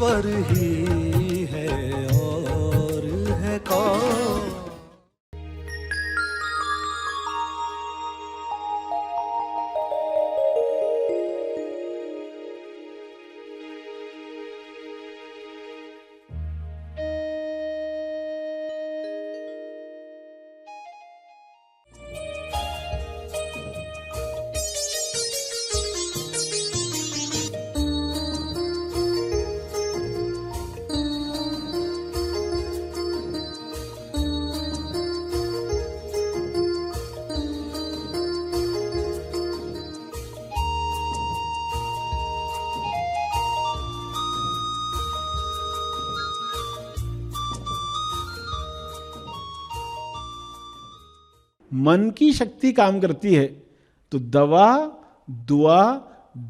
ईश्वर ही है और है कौन। मन की शक्ति काम करती है तो दवा, दुआ,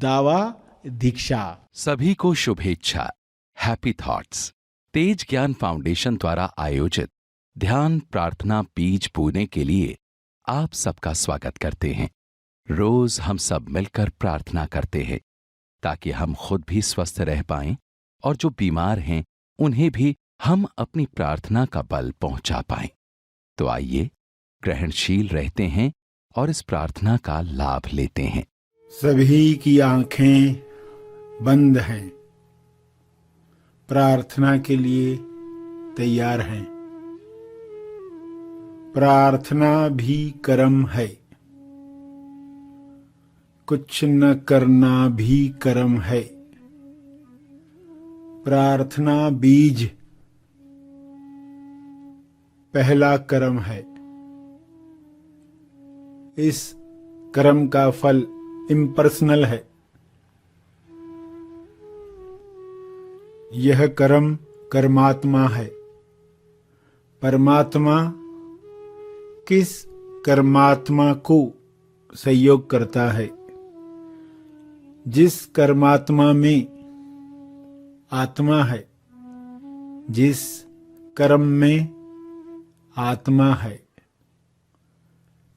दावा, दीक्षा। सभी को शुभेच्छा। हैप्पी थॉट्स तेज ज्ञान फाउंडेशन द्वारा आयोजित ध्यान प्रार्थना बीज बोने के लिए आप सबका स्वागत करते हैं। रोज हम सब मिलकर प्रार्थना करते हैं ताकि हम खुद भी स्वस्थ रह पाएं और जो बीमार हैं उन्हें भी हम अपनी प्रार्थना का बल पहुंचा पाएं। तो आइए ग्रहणशील रहते हैं और इस प्रार्थना का लाभ लेते हैं। सभी की आंखें बंद हैं, प्रार्थना के लिए तैयार हैं। प्रार्थना भी कर्म है, कुछ न करना भी कर्म है। प्रार्थना बीज पहला कर्म है। इस कर्म का फल इम्पर्सनल है। यह कर्म कर्मात्मा है। परमात्मा किस कर्मात्मा को सहयोग करता है? जिस कर्मात्मा में आत्मा है, जिस कर्म में आत्मा है।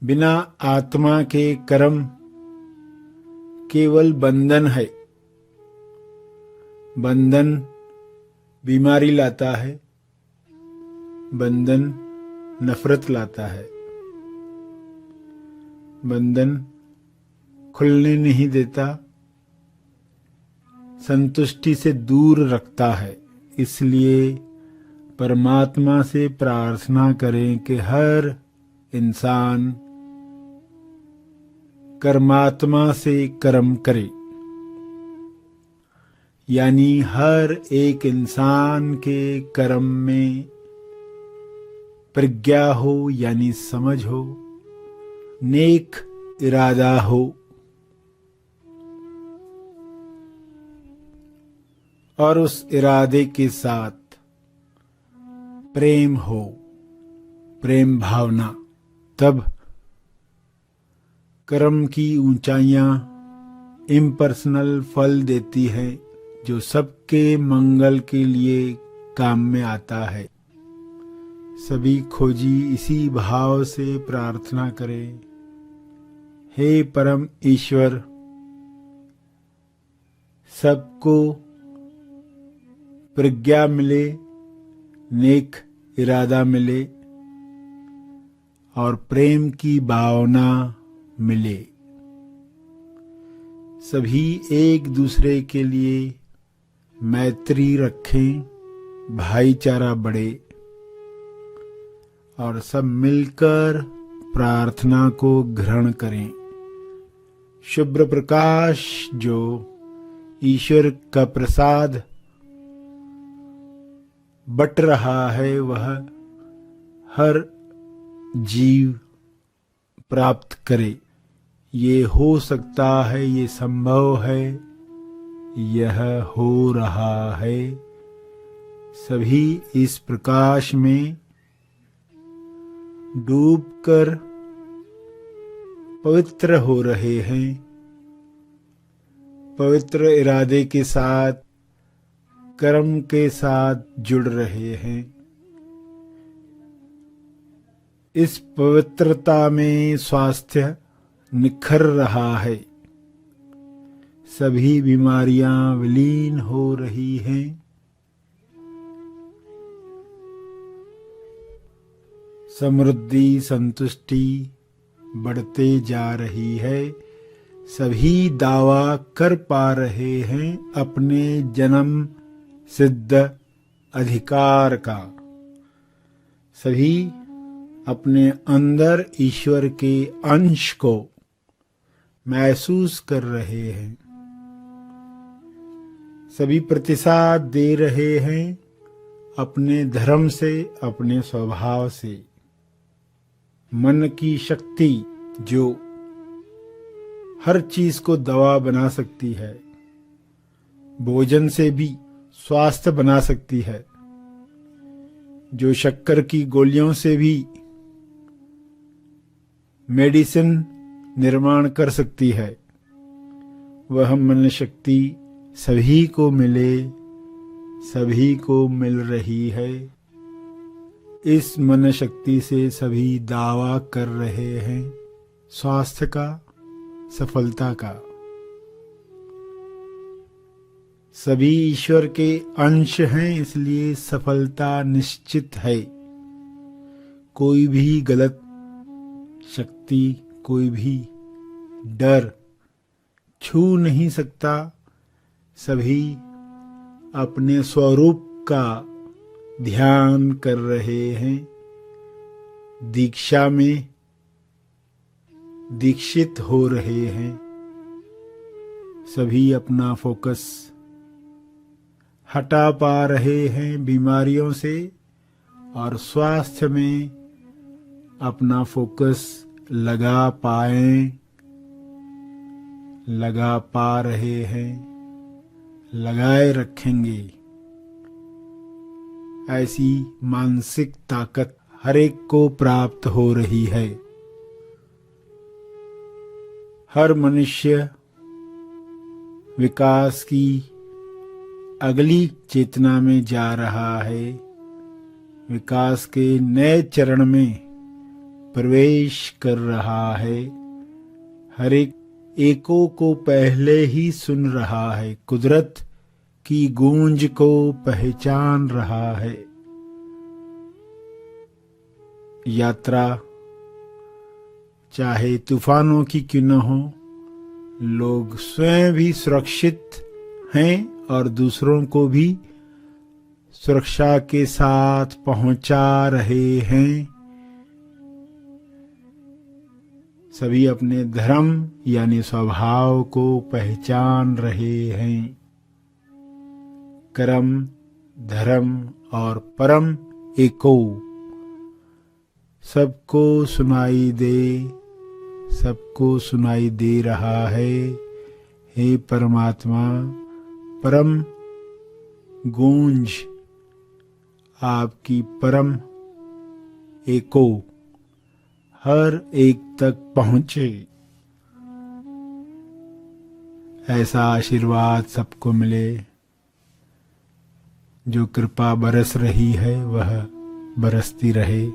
बिना आत्मा के कर्म केवल बंधन है। बंधन बीमारी लाता है, बंधन नफरत लाता है, बंधन खुलने नहीं देता, संतुष्टि से दूर रखता है। इसलिए परमात्मा से प्रार्थना करें कि हर इंसान कर्मात्मा से कर्म करे, यानी हर एक इंसान के कर्म में प्रज्ञा हो, यानी समझ हो, नेक इरादा हो और उस इरादे के साथ प्रेम हो, प्रेम भावना। तब कर्म की ऊंचाइयां इम्पर्सनल फल देती है जो सबके मंगल के लिए काम में आता है। सभी खोजी इसी भाव से प्रार्थना करें, हे परम ईश्वर, सबको प्रज्ञा मिले, नेक इरादा मिले और प्रेम की भावना मिले। सभी एक दूसरे के लिए मैत्री रखें, भाईचारा बढ़े और सब मिलकर प्रार्थना को ग्रहण करें। शुभ्र प्रकाश जो ईश्वर का प्रसाद बट रहा है, वह हर जीव प्राप्त करे। ये हो सकता है, ये संभव है, यह हो रहा है। सभी इस प्रकाश में डूबकर पवित्र हो रहे हैं, पवित्र इरादे के साथ, कर्म के साथ जुड़ रहे हैं। इस पवित्रता में स्वास्थ्य निखर रहा है, सभी बीमारियां विलीन हो रही हैं, समृद्धि संतुष्टि बढ़ते जा रही है। सभी दावा कर पा रहे हैं अपने जन्म सिद्ध अधिकार का। सभी अपने अंदर ईश्वर के अंश को महसूस कर रहे हैं। सभी प्रतिसाद दे रहे हैं अपने धर्म से, अपने स्वभाव से। मन की शक्ति जो हर चीज को दवा बना सकती है, भोजन से भी स्वास्थ्य बना सकती है, जो शक्कर की गोलियों से भी मेडिसिन निर्माण कर सकती है, वह मन शक्ति सभी को मिले, सभी को मिल रही है। इस मन शक्ति से सभी दावा कर रहे हैं स्वास्थ्य का, सफलता का। सभी ईश्वर के अंश हैं, इसलिए सफलता निश्चित है। कोई भी गलत शक्ति, कोई भी डर छू नहीं सकता। सभी अपने स्वरूप का ध्यान कर रहे हैं। दीक्षा में दीक्षित हो रहे हैं। सभी अपना फोकस हटा पा रहे हैं बीमारियों से और स्वास्थ्य में अपना फोकस लगा पा रहे हैं, लगाए रखेंगे। ऐसी मानसिक ताकत हर एक को प्राप्त हो रही है। हर मनुष्य विकास की अगली चेतना में जा रहा है, विकास के नए चरण में प्रवेश कर रहा है। हर एक एको को पहले ही सुन रहा है, कुदरत की गूंज को पहचान रहा है। यात्रा चाहे तूफानों की क्यों न हो, लोग स्वयं भी सुरक्षित हैं और दूसरों को भी सुरक्षा के साथ पहुंचा रहे हैं। सभी अपने धर्म यानी स्वभाव को पहचान रहे हैं। कर्म, धर्म और परम एको सबको सुनाई दे रहा है। हे परमात्मा, परम गूंज आपकी परम एको हर एक तक पहुंचे। ऐसा आशीर्वाद सबको मिले। जो कृपा बरस रही है वह बरसती रहे।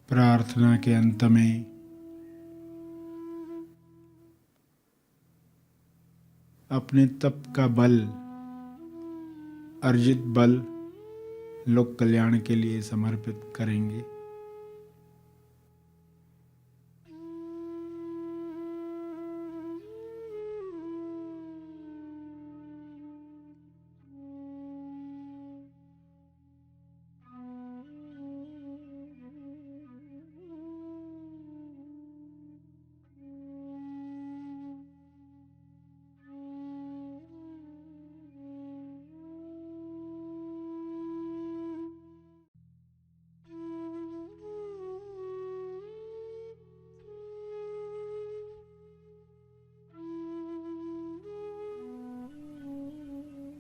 प्रार्थना के अंत में अपने तप का बल, अर्जित बल लोक कल्याण के लिए समर्पित करेंगे।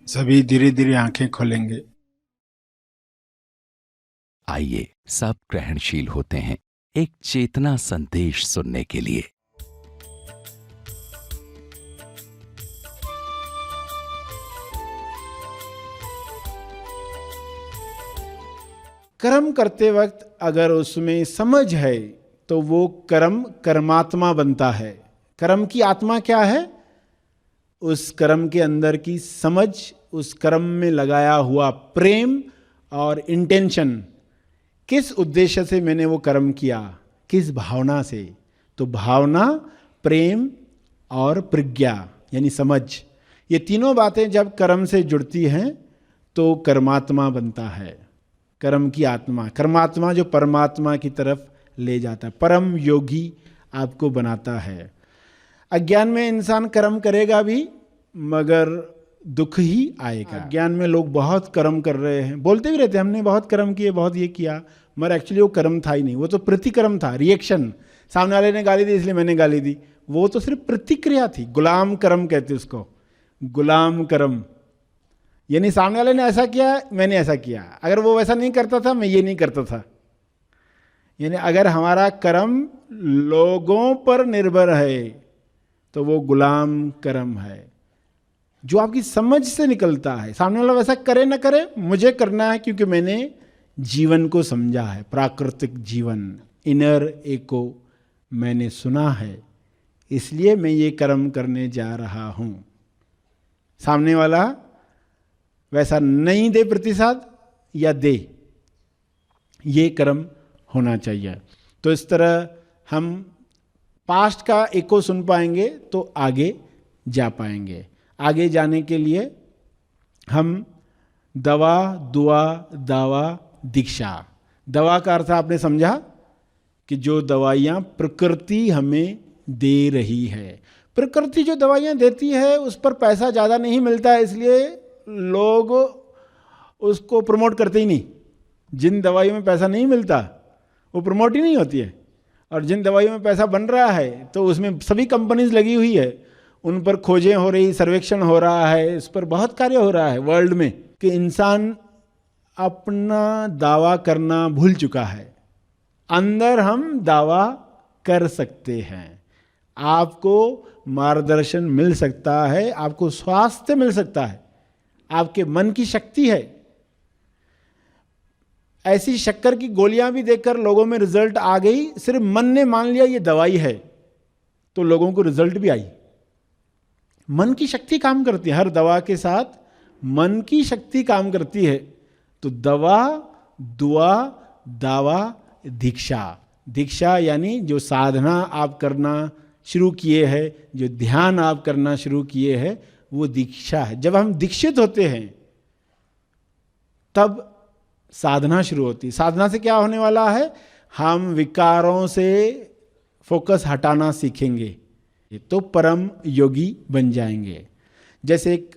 सभी धीरे धीरे आंखें खोलेंगे। आइए सब ग्रहणशील होते हैं एक चेतना संदेश सुनने के लिए। कर्म करते वक्त अगर उसमें समझ है तो वो कर्म कर्मात्मा बनता है। कर्म की आत्मा क्या है? उस कर्म के अंदर की समझ, उस कर्म में लगाया हुआ प्रेम और इंटेंशन, किस उद्देश्य से मैंने वो कर्म किया, किस भावना से। तो भावना, प्रेम और प्रज्ञा यानी समझ, ये तीनों बातें जब कर्म से जुड़ती हैं तो कर्मात्मा बनता है। कर्म की आत्मा, कर्मात्मा जो परमात्मा की तरफ ले जाता है, परम योगी आपको बनाता है। अज्ञान में इंसान कर्म करेगा भी मगर दुख ही आएगा। अज्ञान में लोग बहुत कर्म कर रहे हैं, बोलते भी रहते हैं हमने बहुत कर्म किए, बहुत ये किया, मगर एक्चुअली वो कर्म था ही नहीं, वो तो प्रतिकर्म था, रिएक्शन। सामने वाले ने गाली दी इसलिए मैंने गाली दी, वो तो सिर्फ प्रतिक्रिया थी। गुलाम कर्म कहते उसको, गुलाम कर्म, यानी सामने वाले ने ऐसा किया मैंने ऐसा किया, अगर वो वैसा नहीं करता था मैं ये नहीं करता था। यानी अगर हमारा कर्म लोगों पर निर्भर है तो वो गुलाम कर्म है, जो आपकी समझ से निकलता है। सामने वाला वैसा करे ना करे, मुझे करना है क्योंकि मैंने जीवन को समझा है, प्राकृतिक जीवन, इनर एको मैंने सुना है, इसलिए मैं ये कर्म करने जा रहा हूं। सामने वाला वैसा नहीं दे प्रतिसाद या दे, ये कर्म होना चाहिए। तो इस तरह हम पास्ट का एको सुन पाएंगे तो आगे जा पाएंगे। आगे जाने के लिए हम दवा, दुआ, दावा, दीक्षा। दवा का अर्थ आपने समझा कि जो दवाइयाँ प्रकृति हमें दे रही है। प्रकृति जो दवाइयाँ देती है उस पर पैसा ज़्यादा नहीं मिलता है, इसलिए लोग उसको प्रमोट करते ही नहीं। जिन दवाइयों में पैसा नहीं मिलता वो प्रमोट ही नहीं होती है, और जिन दवाइयों में पैसा बन रहा है तो उसमें सभी कंपनीज लगी हुई है, उन पर खोजें हो रही, सर्वेक्षण हो रहा है, इस पर बहुत कार्य हो रहा है वर्ल्ड में, कि इंसान अपना दावा करना भूल चुका है। अंदर हम दावा कर सकते हैं, आपको मार्गदर्शन मिल सकता है, आपको स्वास्थ्य मिल सकता है, आपके मन की शक्ति है। ऐसी शक्कर की गोलियां भी देखकर लोगों में रिजल्ट आ गई, सिर्फ मन ने मान लिया ये दवाई है तो लोगों को रिजल्ट भी आई। मन की शक्ति काम करती है, हर दवा के साथ मन की शक्ति काम करती है। तो दवा, दुआ, दावा, दीक्षा। दीक्षा यानी जो साधना आप करना शुरू किए हैं, जो ध्यान आप करना शुरू किए हैं, वो दीक्षा है। जब हम दीक्षित होते हैं तब साधना शुरू होती है। साधना से क्या होने वाला है? हम विकारों से फोकस हटाना सीखेंगे तो परम योगी बन जाएंगे। जैसे एक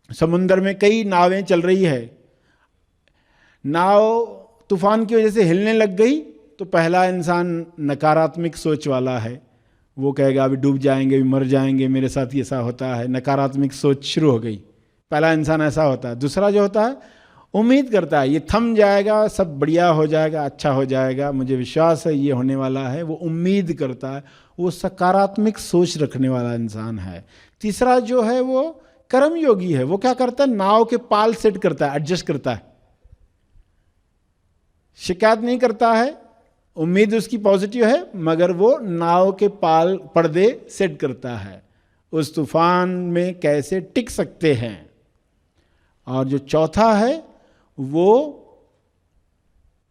समुद्र में कई नावें चल रही है, नाव तूफान की वजह से हिलने लग गई तो पहला इंसान नकारात्मक सोच वाला है, वो कहेगा अभी डूब जाएंगे, अभी मर जाएंगे, मेरे साथ ऐसा होता है, नकारात्मक सोच शुरू हो गई। पहला इंसान ऐसा होता है। दूसरा जो होता है उम्मीद करता है ये थम जाएगा, सब बढ़िया हो जाएगा, अच्छा हो जाएगा, मुझे विश्वास है ये होने वाला है, वो उम्मीद करता है, वो सकारात्मक सोच रखने वाला इंसान है। तीसरा जो है वो कर्म योगी है, वो क्या करता है? नाव के पाल सेट करता है, एडजस्ट करता है, शिकायत नहीं करता है, उम्मीद उसकी पॉजिटिव है, मगर वो नाव के पाल पर्दे सेट करता है, उस तूफान में कैसे टिक सकते हैं। और जो चौथा है वो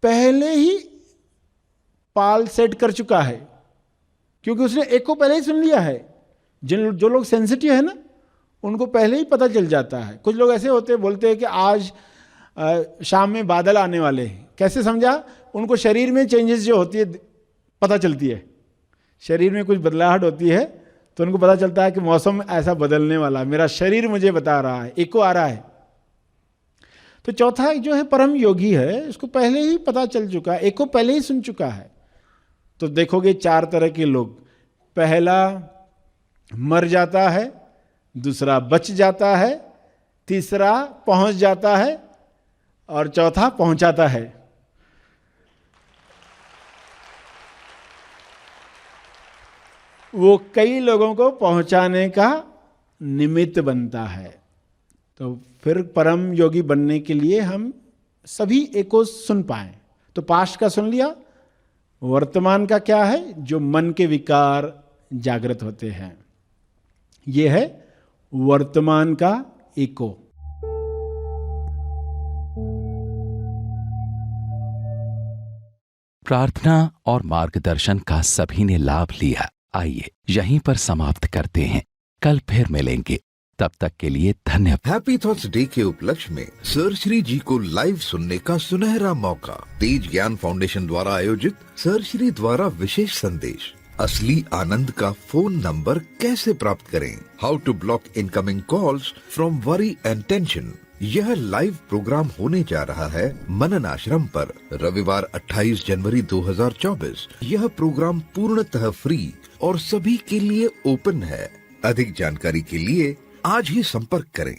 पहले ही पाल सेट कर चुका है, क्योंकि उसने एक को पहले ही सुन लिया है। जो लोग सेंसिटिव है ना, उनको पहले ही पता चल जाता है। कुछ लोग ऐसे होते हैं, बोलते हैं कि आज शाम में बादल आने वाले हैं। कैसे समझा? उनको शरीर में चेंजेस जो होती है पता चलती है, शरीर में कुछ बदलाहट होती है तो उनको पता चलता है कि मौसम ऐसा बदलने वाला, मेरा शरीर मुझे बता रहा है, एको आ रहा है। तो चौथा जो है परम योगी है, उसको पहले ही पता चल चुका है, एको पहले ही सुन चुका है। तो देखोगे 4 तरह के लोग, पहला मर जाता है, दूसरा बच जाता है, तीसरा पहुंच जाता है और चौथा पहुंचाता है। वो कई लोगों को पहुंचाने का निमित्त बनता है। तो फिर परम योगी बनने के लिए हम सभी एको सुन पाएं। तो पास्ट का सुन लिया, वर्तमान का क्या है? जो मन के विकार जागृत होते हैं, ये है वर्तमान का इको। प्रार्थना और मार्गदर्शन का सभी ने लाभ लिया। आइए यहीं पर समाप्त करते हैं, कल फिर मिलेंगे, तब तक के लिए धन्यवाद। हैप्पी थॉट्स डे के उपलक्ष्य में सर श्री जी को लाइव सुनने का सुनहरा मौका। तेज ज्ञान फाउंडेशन द्वारा आयोजित सर श्री द्वारा विशेष संदेश, असली आनंद का फोन नंबर कैसे प्राप्त करें, how to block incoming calls from worry and tension. यह लाइव प्रोग्राम होने जा रहा है मनन आश्रम पर रविवार 28 जनवरी 2024। यह प्रोग्राम पूर्णतः फ्री और सभी के लिए ओपन है। अधिक जानकारी के लिए आज ही संपर्क करें।